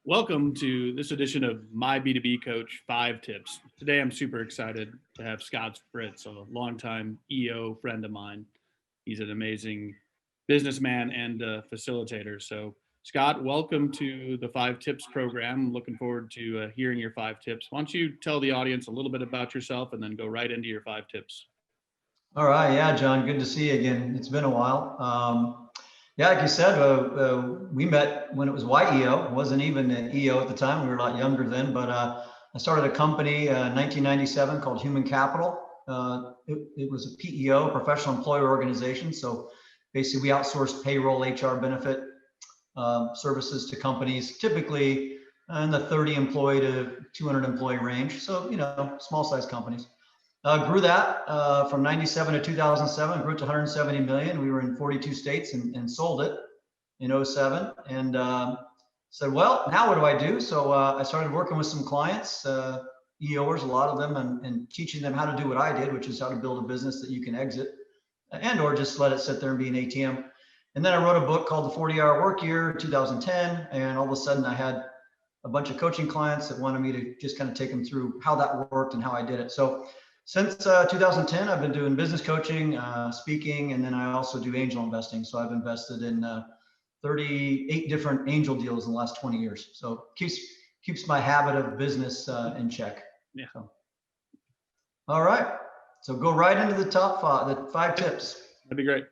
Welcome to this edition of My B2B Coach 5 Tips. Today I'm super excited to have ScottFritz, a longtime EO friend of mine. He's an amazing businessman and facilitator. So, Scott, welcome to the 5 Tips program. I'm looking forward to hearing your 5 tips. Why don't you tell the audience a little bit about yourself and then go right into your 5 tips? All right. Yeah, John, good to see you again. It's been a while. Yeah, like you said, we met when it was YEO. It wasn't even an EO at the time. We were a lot younger then, but I started a company in 1997 called Human Capital. It was a PEO, professional employer organization. So basically we outsourced payroll, HR benefit services to companies, typically in the 30 employee to 200 employee range. So, small size companies. Grew that from 97 to 2007, grew it to 170 million. We were in 42 states and sold it in 07 and said, well, now what do I do? So I started working with some clients, EOers, a lot of them, and teaching them how to do what I did, which is how to build a business that you can exit and or just let it sit there and be an ATM. And then I wrote a book called The 40-Hour Work Year in 2010. And all of a sudden I had a bunch of coaching clients that wanted me to just kind of take them through how that worked and how I did it. So since 2010, I've been doing business coaching, speaking, and then I also do angel investing. So I've invested in 38 different angel deals in the last 20 years. So keeps my habit of business in check. Yeah. So, all right. So go right into the top the 5 tips. That'd be great.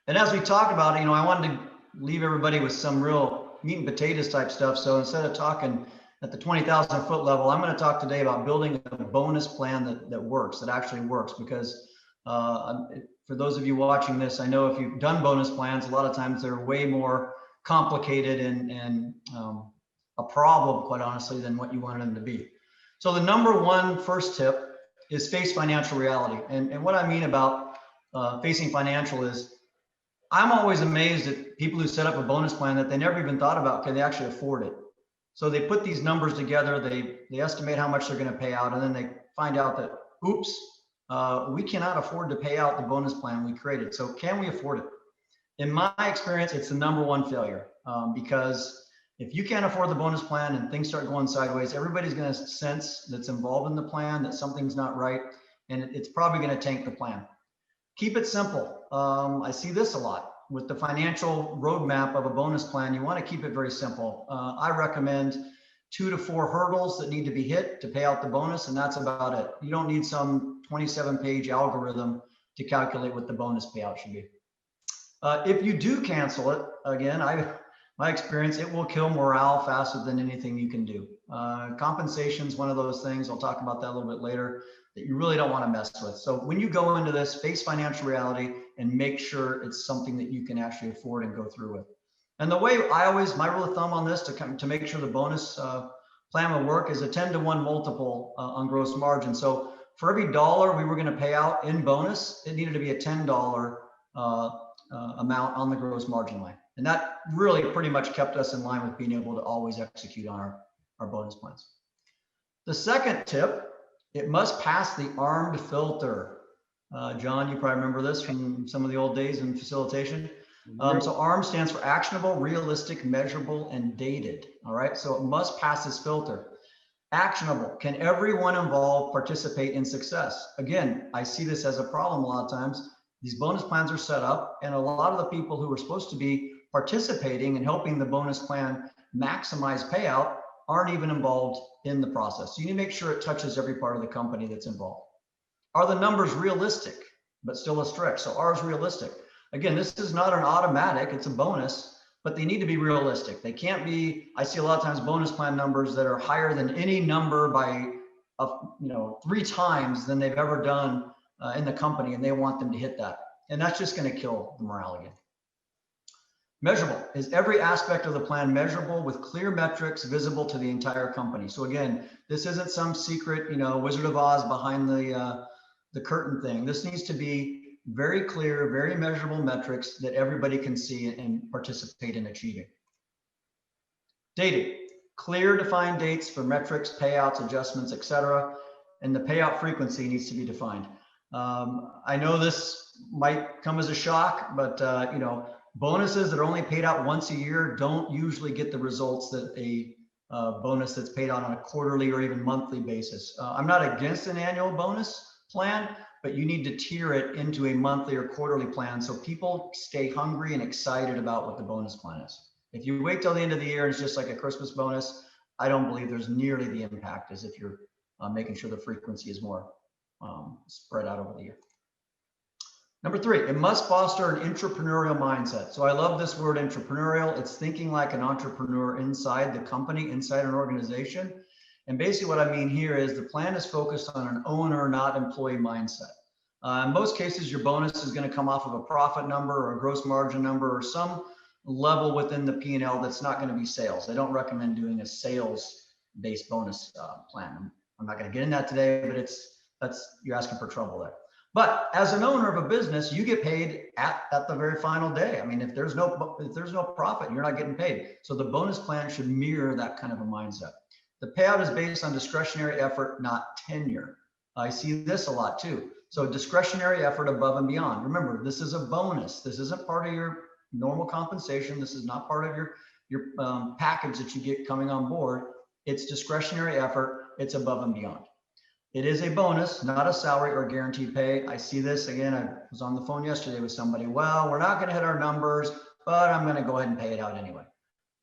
And as we talked about, I wanted to leave everybody with some real meat and potatoes type stuff. So instead of talking at the 20,000 foot level, I'm going to talk today about building a bonus plan that works, that actually works. Because for those of you watching this, I know if you've done bonus plans, a lot of times they're way more complicated and a problem, quite honestly, than what you wanted them to be. So the number one first tip is face financial reality. And what I mean about facing financial is I'm always amazed at people who set up a bonus plan that they never even thought about, can they actually afford it? So they put these numbers together, they estimate how much they're going to pay out, and then they find out that, oops, we cannot afford to pay out the bonus plan we created. So can we afford it? In my experience, it's the number one failure because if you can't afford the bonus plan and things start going sideways, everybody's going to sense that's involved in the plan that something's not right, and it's probably going to tank the plan. Keep it simple. I see this a lot. With the financial roadmap of a bonus plan, you want to keep it very simple. I recommend 2 to 4 hurdles that need to be hit to pay out the bonus, and that's about it. You don't need some 27-page algorithm to calculate what the bonus payout should be. If you do cancel it, again, my experience, it will kill morale faster than anything you can do. Compensation is one of those things. I'll talk about that a little bit later that you really don't want to mess with. So when you go into this, face financial reality and make sure it's something that you can actually afford and go through with. And the way my rule of thumb on this to make sure the bonus plan will work is a 10 to 1 multiple on gross margin. So for every dollar we were going to pay out in bonus, it needed to be a $10 amount on the gross margin line. And that really pretty much kept us in line with being able to always execute on our bonus plans. The second tip, it must pass the ARMED filter. John, you probably remember this from some of the old days in facilitation. So ARM stands for actionable, realistic, measurable, and dated. All right, so it must pass this filter. Actionable, can everyone involved participate in success? Again, I see this as a problem a lot of times. These bonus plans are set up and a lot of the people who are supposed to be participating and helping the bonus plan maximize payout aren't even involved in the process. So you need to make sure it touches every part of the company that's involved. Are the numbers realistic, but still a stretch? So R is realistic. Again, this is not an automatic, it's a bonus, but they need to be realistic. They can't be, I see a lot of times bonus plan numbers that are higher than any number by 3 times than they've ever done in the company, and they want them to hit that. And that's just going to kill the morale again. Measurable, is every aspect of the plan measurable with clear metrics visible to the entire company? So again, this isn't some secret, Wizard of Oz behind the curtain thing. This needs to be very clear, very measurable metrics that everybody can see and participate in achieving. Dated, clear defined dates for metrics, payouts, adjustments, etc. And the payout frequency needs to be defined. I know this might come as a shock, but bonuses that are only paid out once a year don't usually get the results that a bonus that's paid out on a quarterly or even monthly basis. I'm not against an annual bonus plan, but you need to tier it into a monthly or quarterly plan so people stay hungry and excited about what the bonus plan is. If you wait till the end of the year and it's just like a Christmas bonus, I don't believe there's nearly the impact as if you're making sure the frequency is more spread out over the year. Number 3, it must foster an entrepreneurial mindset. So I love this word entrepreneurial. It's thinking like an entrepreneur inside the company, inside an organization. And basically what I mean here is the plan is focused on an owner, not employee mindset. In most cases, your bonus is going to come off of a profit number or a gross margin number or some level within the P&L that's not going to be sales. I don't recommend doing a sales-based bonus plan. I'm not going to get into that today, but you're asking for trouble there. But as an owner of a business, you get paid at the very final day. I mean, if there's no profit, you're not getting paid. So the bonus plan should mirror that kind of a mindset. The payout is based on discretionary effort, not tenure. I see this a lot too. So discretionary effort above and beyond. Remember, this is a bonus. This isn't part of your normal compensation. This is not part of your package that you get coming on board. It's discretionary effort. It's above and beyond. It is a bonus, not a salary or guaranteed pay. I see this again. I was on the phone yesterday with somebody. Well, we're not going to hit our numbers, but I'm going to go ahead and pay it out anyway.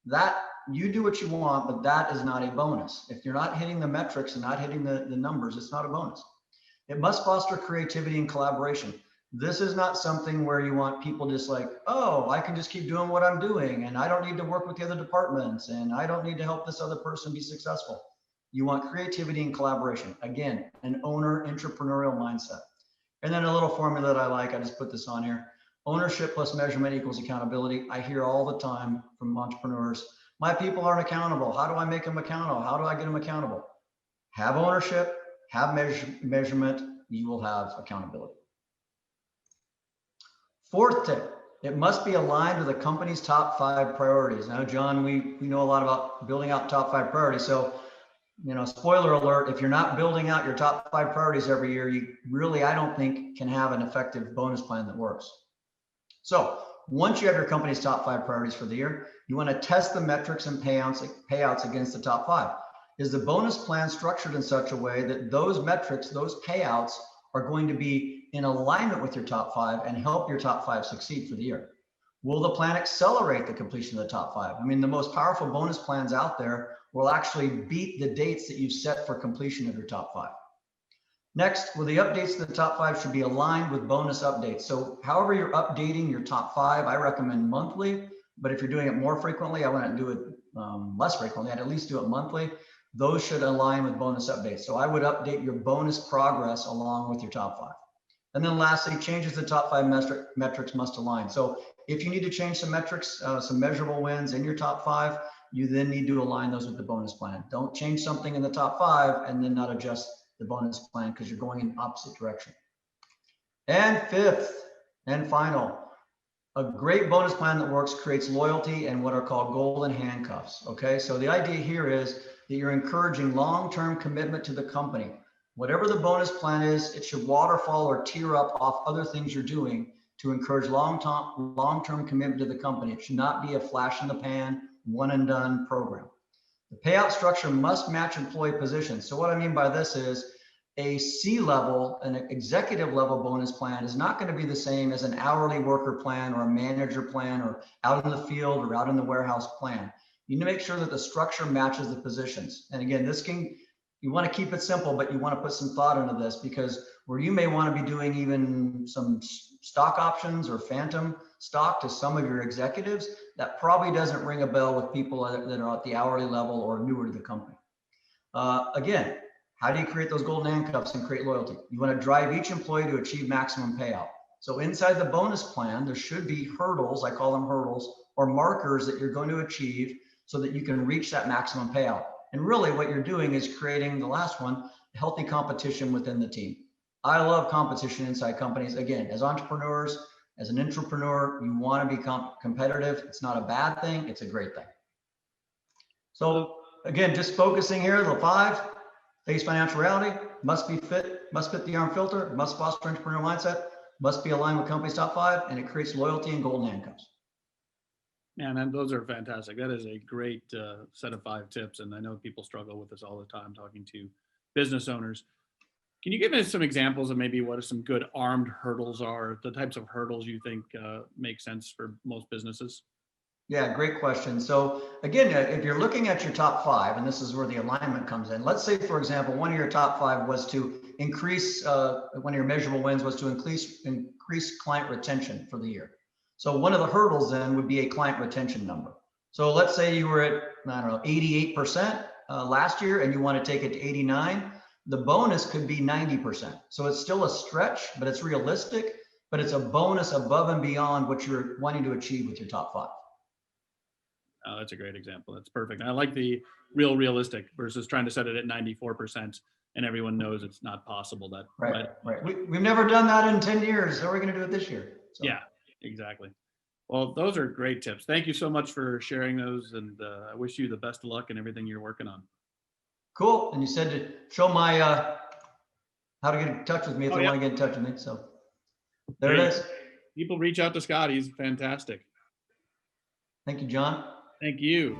That you do what you want, but that is not a bonus. If you're not hitting the metrics and not hitting the numbers, it's not a bonus. It must foster creativity and collaboration. This is not something where you want people just like, oh, I can just keep doing what I'm doing and I don't need to work with the other departments and I don't need to help this other person be successful. You want creativity and collaboration. Again, an owner entrepreneurial mindset. And then a little formula that I like, I just put this on here. Ownership plus measurement equals accountability. I hear all the time from entrepreneurs, my people aren't accountable. How do I make them accountable? How do I get them accountable? Have ownership, have measurement, you will have accountability. 4th tip, it must be aligned with the company's top 5 priorities. Now, John, we know a lot about building out top 5 priorities. So, spoiler alert, if you're not building out your top 5 priorities every year, you really, I don't think, can have an effective bonus plan that works. So once you have your company's top 5 priorities for the year, you want to test the metrics and payouts against the top 5. Is the bonus plan structured in such a way that those metrics, those payouts are going to be in alignment with your top 5 and help your top 5 succeed for the year? Will the plan accelerate the completion of the top 5? I mean, the most powerful bonus plans out there will actually beat the dates that you've set for completion of your top 5. Next, well, the updates to the top 5 should be aligned with bonus updates. So however you're updating your top 5, I recommend monthly, but if you're doing it more frequently, I wouldn't do it less frequently. I'd at least do it monthly. Those should align with bonus updates. So I would update your bonus progress along with your top 5. And then lastly, changes to the top 5 metrics must align. So if you need to change some metrics, some measurable wins in your top 5, you then need to align those with the bonus plan. Don't change something in the top 5 and then not adjust the bonus plan because you're going in opposite direction. And 5th and final, a great bonus plan that works creates loyalty and what are called golden handcuffs. Okay, so the idea here is that you're encouraging long-term commitment to the company. Whatever the bonus plan is, it should waterfall or tier up off other things you're doing to encourage long-term commitment to the company. It should not be a flash in the pan, one and done program. The payout structure must match employee positions. So what I mean by this is a C-level, an executive level bonus plan is not going to be the same as an hourly worker plan or a manager plan or out in the field or out in the warehouse plan. You need to make sure that the structure matches the positions. And again, you want to keep it simple, but you want to put some thought into this because where you may want to be doing even some stock options or phantom stock to some of your executives, that probably doesn't ring a bell with people that are at the hourly level or newer to the company. Again, how do you create those golden handcuffs and create loyalty? You want to drive each employee to achieve maximum payout. So inside the bonus plan, there should be hurdles, I call them hurdles, or markers that you're going to achieve so that you can reach that maximum payout. And really what you're doing is creating, the last one, healthy competition within the team. I love competition inside companies. Again, as entrepreneurs, as an entrepreneur, you want to be competitive. It's not a bad thing. It's a great thing. So again, just focusing here, the 5, face financial reality, must fit the ARM filter, must foster entrepreneurial mindset, must be aligned with company's top 5, and it creates loyalty and golden handcuffs. Man, and those are fantastic. That is a great set of 5 tips. And I know people struggle with this all the time talking to business owners. Can you give us some examples of maybe what some good armed hurdles are, the types of hurdles you think make sense for most businesses? Yeah, great question. So again, if you're looking at your top 5, and this is where the alignment comes in, let's say, for example, one of your top 5 was to increase, one of your measurable wins was to increase client retention for the year. So one of the hurdles then would be a client retention number. So let's say you were at, I don't know, 88% last year, and you want to take it to 89. The bonus could be 90%. So it's still a stretch, but it's realistic, but it's a bonus above and beyond what you're wanting to achieve with your top 5. Oh, that's a great example. That's perfect. I like the realistic versus trying to set it at 94% and everyone knows it's not possible. That right. We've never done that in 10 years. How are we going to do it this year? So. Yeah, exactly. Well, those are great tips. Thank you so much for sharing those. And I wish you the best of luck in everything you're working on. Cool. And you said to show my, how to get in touch with me if they want to get in touch with me. So there it is. People reach out to Scott. He's fantastic. Thank you, John. Thank you.